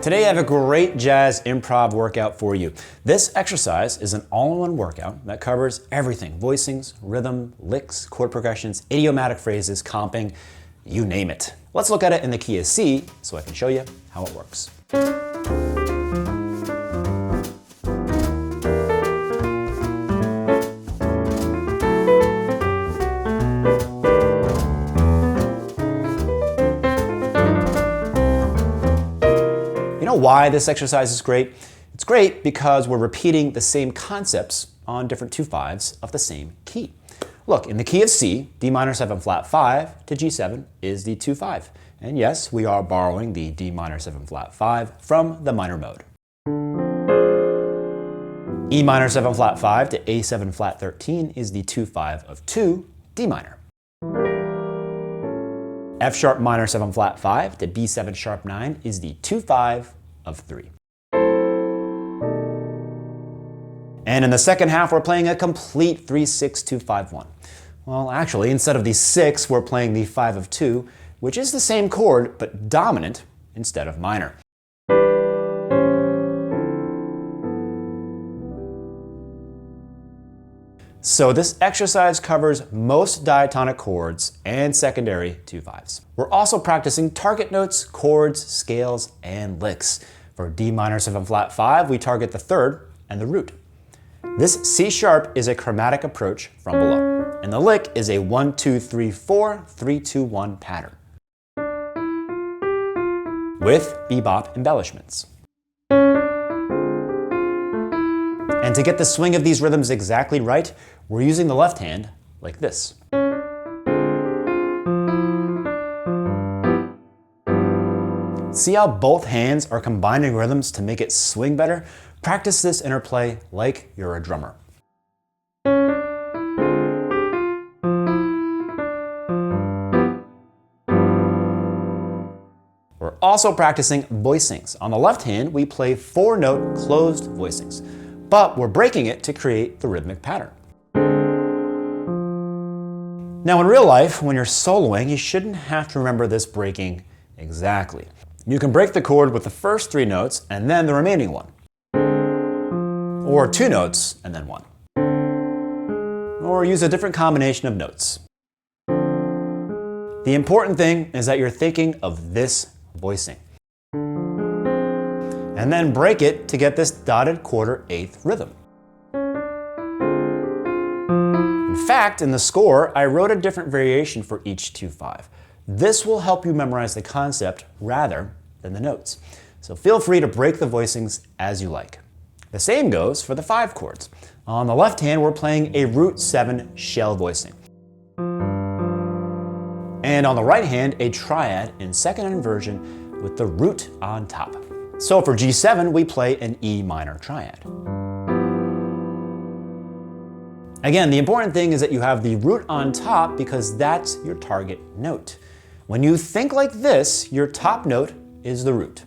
Today I have a great jazz improv workout for you. This exercise is an all-in-one workout that covers everything: voicings, rhythm, licks, chord progressions, idiomatic phrases, comping, you name it. Let's look at it in the key of C so I can show you how it works. You know why this exercise is great? It's great because we're repeating the same concepts on different 2/5s of the same key. Look, in the key of C, D minor 7 flat 5 to G7 is the 2/5. And yes, we are borrowing the D minor 7 flat 5 from the minor mode. E minor 7 flat 5 to A7 flat 13 is the 2/5 of 2, D minor. F sharp minor 7 flat 5 to B7 sharp 9 is the 2/5 of 3. And in the second half, we're playing a complete 3-6-2-5-1. Well, actually, instead of the 6, we're playing the 5 of 2, which is the same chord, but dominant instead of minor. So this exercise covers most diatonic chords and secondary 2/5s. We're also practicing target notes, chords, scales, and licks. For D minor 7 flat 5, we target the third and the root. This C sharp is a chromatic approach from below, and the lick is a 1-2-3-4, 3-2-1 pattern with bebop embellishments. And to get the swing of these rhythms exactly right, we're using the left hand like this. See how both hands are combining rhythms to make it swing better? Practice this interplay like you're a drummer. We're also practicing voicings. On the left hand, we play 4-note closed voicings, but we're breaking it to create the rhythmic pattern. Now in real life, when you're soloing, you shouldn't have to remember this breaking exactly. You can break the chord with the first 3 notes and then the remaining one. Or 2 notes and then 1. Or use a different combination of notes. The important thing is that you're thinking of this voicing. And then break it to get this dotted 1/4-8th rhythm. In fact, in the score, I wrote a different variation for each 2/5. This will help you memorize the concept rather than the notes. So feel free to break the voicings as you like. The same goes for the 5 chords. On the left hand, we're playing a root 7 shell voicing. And on the right hand, a triad in second inversion with the root on top. So for G7, we play an E minor triad. Again, the important thing is that you have the root on top because that's your target note. When you think like this, your top note is the root.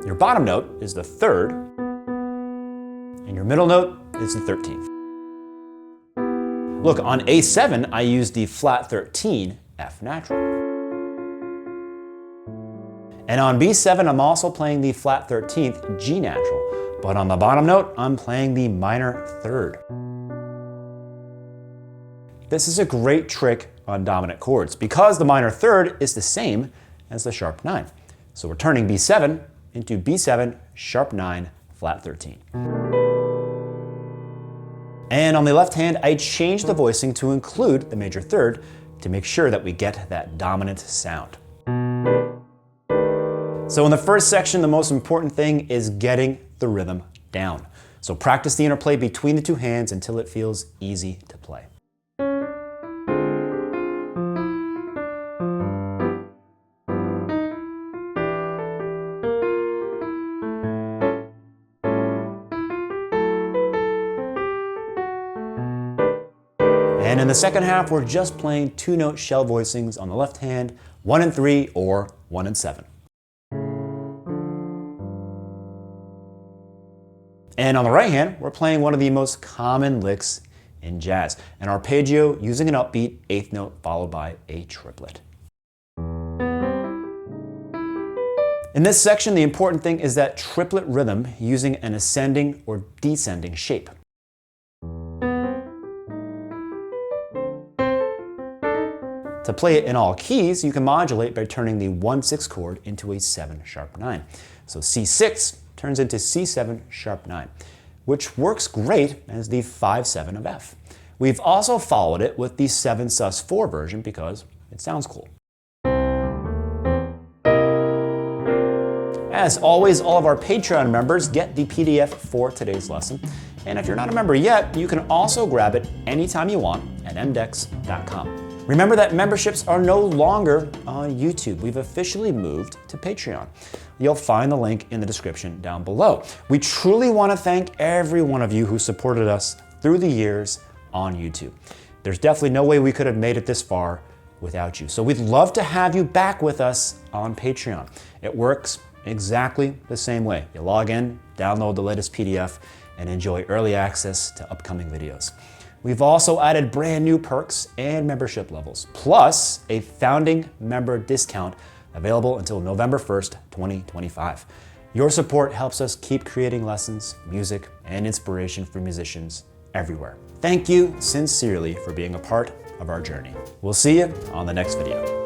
Your bottom note is the 3rd, and your middle note is the 13th. Look, on A7, I used the flat 13 F natural. And on B7, I'm also playing the flat 13th G natural, but on the bottom note, I'm playing the minor 3rd. This is a great trick on dominant chords because the minor 3rd is the same as the sharp 9. So we're turning B7 into B7 sharp 9 flat 13. And on the left hand, I changed the voicing to include the major 3rd to make sure that we get that dominant sound. So in the first section, the most important thing is getting the rhythm down. So practice the interplay between the 2 hands until it feels easy to play. And in the second half, we're just playing 2-note shell voicings on the left hand, 1 and 3 or 1 and 7. And on the right hand, we're playing one of the most common licks in jazz, an arpeggio using an upbeat 8th note followed by a triplet. In this section, the important thing is that triplet rhythm using an ascending or descending shape. To play it in all keys, you can modulate by turning the 1/6 chord into a 7♯9. So C6 turns into C7♯9, which works great as the 5/7 of F. We've also followed it with the 7sus4 version because it sounds cool. As always, all of our Patreon members get the PDF for today's lesson. And if you're not a member yet, you can also grab it anytime you want at mDecks.com. Remember that memberships are no longer on YouTube. We've officially moved to Patreon. You'll find the link in the description down below. We truly want to thank every one of you who supported us through the years on YouTube. There's definitely no way we could have made it this far without you. So we'd love to have you back with us on Patreon. It works exactly the same way. You log in, download the latest PDF, and enjoy early access to upcoming videos. We've also added brand new perks and membership levels, plus a founding member discount available until November 1st, 2025. Your support helps us keep creating lessons, music, and inspiration for musicians everywhere. Thank you sincerely for being a part of our journey. We'll see you on the next video.